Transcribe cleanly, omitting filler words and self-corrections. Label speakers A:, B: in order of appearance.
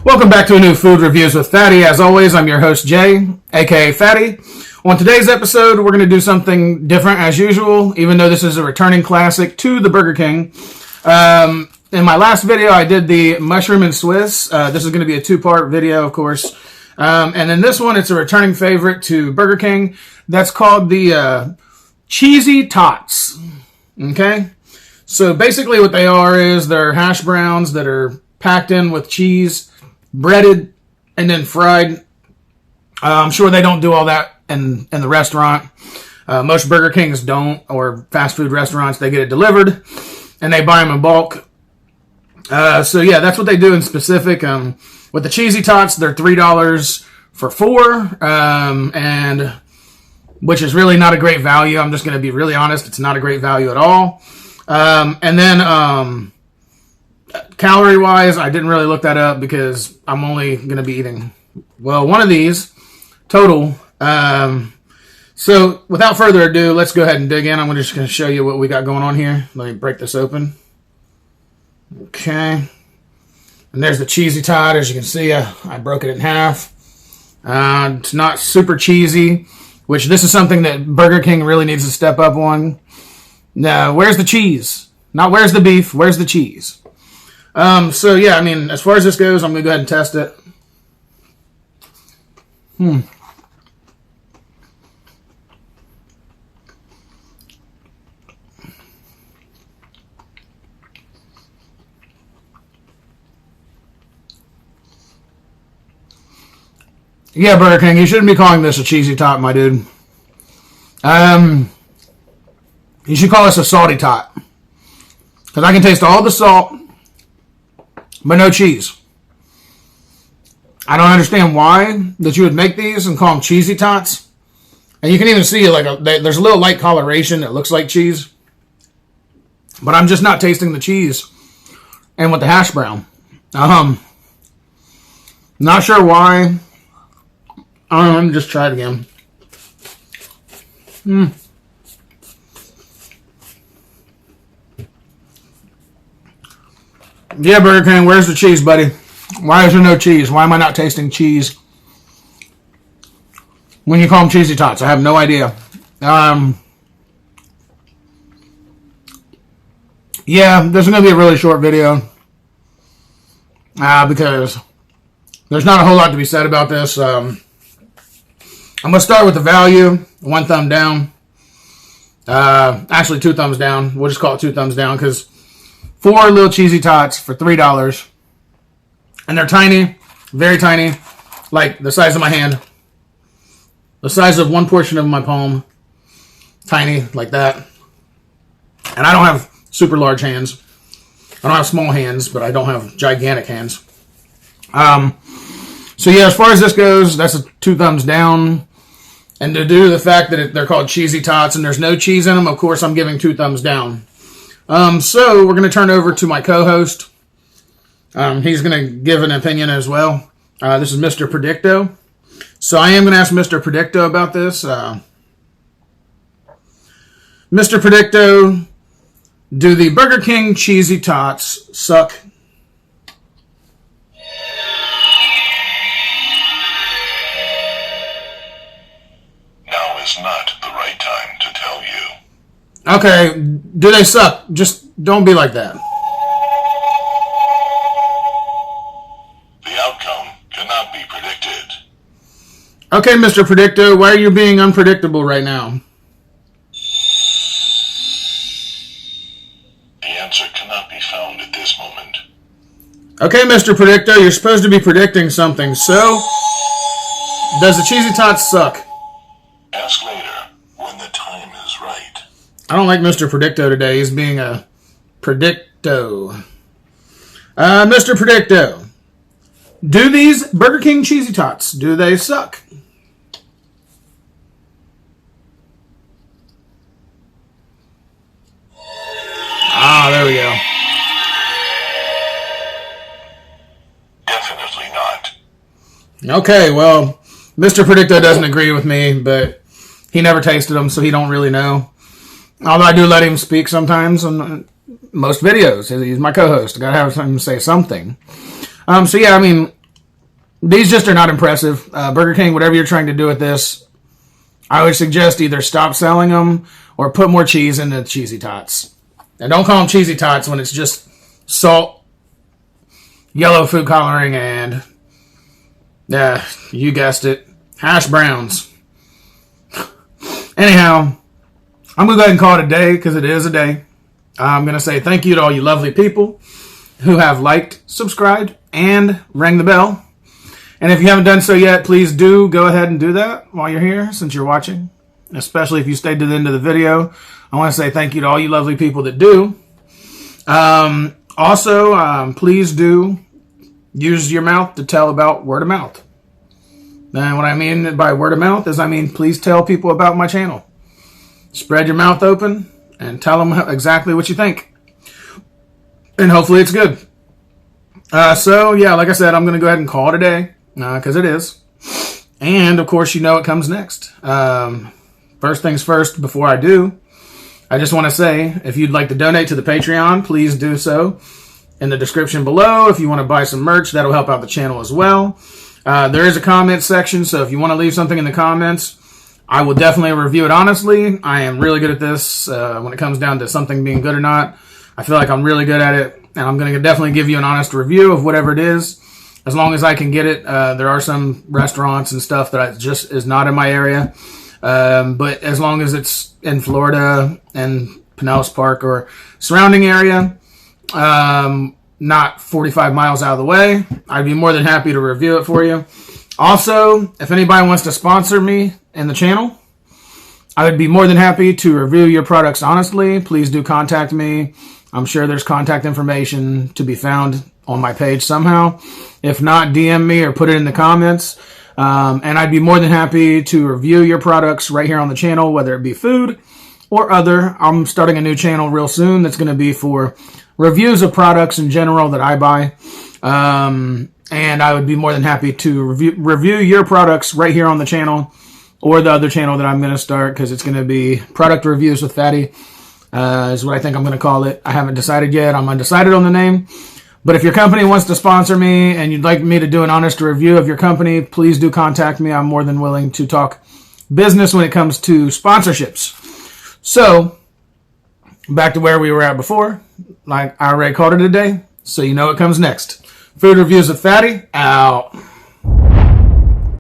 A: Welcome back to a new Food Reviews with Fatty. As always, I'm your host, Jay, aka Fatty. On today's episode, we're going to do something different as usual, even though this is a returning classic to the Burger King. In my last video, I did the mushroom and Swiss. This is going to be a two-part video, of course. And in this one, it's a returning favorite to Burger King. That's called the Cheesy Tots. Okay? So basically what they are is they're hash browns that are packed in with cheese, breaded, and then fried. I'm sure they don't do all that in the restaurant. Most Burger Kings don't, or fast food restaurants, they get it delivered, and they buy them in bulk. So yeah, that's what they do in specific. With the Cheesy Tots, they're $3 for 4, and which is really not a great value. I'm just going to be really honest. It's not a great value at all. And then calorie-wise, I didn't really look that up because I'm only going to be eating, well, one of these total. So without further ado, let's go ahead and dig in. I'm just going to show you what we got going on here. Let me break this open. Okay. And there's the Cheesy Tot. As you can see, I broke it in half. It's not super cheesy, which this is something that Burger King really needs to step up on. Now, where's the cheese? Not where's the beef, where's the cheese? So yeah, I mean, as far as this goes, I'm going to go ahead and test it. Yeah, Burger King, you shouldn't be calling this a Cheesy Tot, my dude. You should call this a Salty Tot. Because I can taste all the salt, but no cheese. I don't understand why that you would make these and call them Cheesy Tots. And you can even see there's a little light coloration that looks like cheese. But I'm just not tasting the cheese. And with the hash brown. Not sure why. Let me just try it again. Yeah, Burger King, where's the cheese, buddy? Why is there no cheese? Why am I not tasting cheese when you call them Cheesy Tots? I have no idea. Yeah, this is going to be a really short video because there's not a whole lot to be said about this. I'm going to start with the value. 1 thumb down. Actually, 2 thumbs down. We'll just call it 2 thumbs down because 4 little Cheesy Tots for $3. And they're tiny, very tiny, like the size of my hand. The size of one portion of my palm. Tiny, like that. And I don't have super large hands. I don't have small hands, but I don't have gigantic hands. So yeah, as far as this goes, that's a 2 thumbs down. And due to the fact that they're called Cheesy Tots and there's no cheese in them, of course, I'm giving 2 thumbs down. So we're going to turn over to my co-host. He's going to give an opinion as well. This is Mr. Predicto. So I am going to ask Mr. Predicto about this. Mr. Predicto, do the Burger King Cheesy Tots suck?
B: Now is not the right time to tell you.
A: Okay, do they suck? Just don't be like that.
B: The outcome cannot be predicted.
A: Okay, Mr. Predicto, why are you being unpredictable right now?
B: The answer cannot be found at this moment.
A: Okay, Mr. Predicto, you're supposed to be predicting something. So, does the Cheesy Tots suck?
B: Ask later when the time is right.
A: I don't like Mr. Predicto today. He's being a Predicto. Mr. Predicto, do these Burger King Cheesy Tots, do they suck? There we go.
B: Definitely not.
A: Okay, well, Mr. Predicto doesn't agree with me, but he never tasted them, so he don't really know. Although I do let him speak sometimes on most videos. He's my co-host. I gotta have him say something. So yeah, I mean, These just are not impressive. Burger King, whatever you're trying to do with this, I would suggest either stop selling them or put more cheese into the cheesy tots. And don't call them cheesy tots when it's just salt, yellow food coloring, and, you guessed it, hash browns. Anyhow, I'm going to go ahead and call it a day because it is a day. I'm going to say thank you to all you lovely people who have liked, subscribed, and rang the bell. And if you haven't done so yet, please do go ahead and do that while you're here since you're watching. Especially if you stayed to the end of the video. I want to say thank you to all you lovely people that do. Also, please do use your mouth to tell about word of mouth. And what I mean by word of mouth is please tell people about my channel. Spread your mouth open and tell them exactly what you think. And hopefully it's good. So, yeah, like I said, I'm going to go ahead and call it a day because it is. And, of course, you know what comes next. First things first, before I do, I just want to say, if you'd like to donate to the Patreon, please do so in the description below. If you want to buy some merch, that'll help out the channel as well. There is a comment section, so if you want to leave something in the comments, I will definitely review it honestly. I am really good at this when it comes down to something being good or not. I feel like I'm really good at it, and I'm going to definitely give you an honest review of whatever it is, as long as I can get it. There are some restaurants and stuff that just is not in my area, but as long as it's in Florida and Pinellas Park or surrounding area, not 45 miles out of the way, I'd be more than happy to review it for you. Also, if anybody wants to sponsor me in the channel, I would be more than happy to review your products honestly. Please do contact me. I'm sure there's contact information to be found on my page somehow. If not, DM me or put it in the comments. And I'd be more than happy to review your products right here on the channel, whether it be food or other. I'm starting a new channel real soon that's going to be for reviews of products in general that I buy. And I would be more than happy to review your products right here on the channel or the other channel that I'm going to start, because it's going to be Product Reviews with Fatty, is what I think I'm going to call it. I haven't decided yet. I'm undecided on the name. But if your company wants to sponsor me and you'd like me to do an honest review of your company, please do contact me. I'm more than willing to talk business when it comes to sponsorships. So, back to where we were at before. Like I already called it a day, so you know what comes next. Food Reviews with Fatty, out.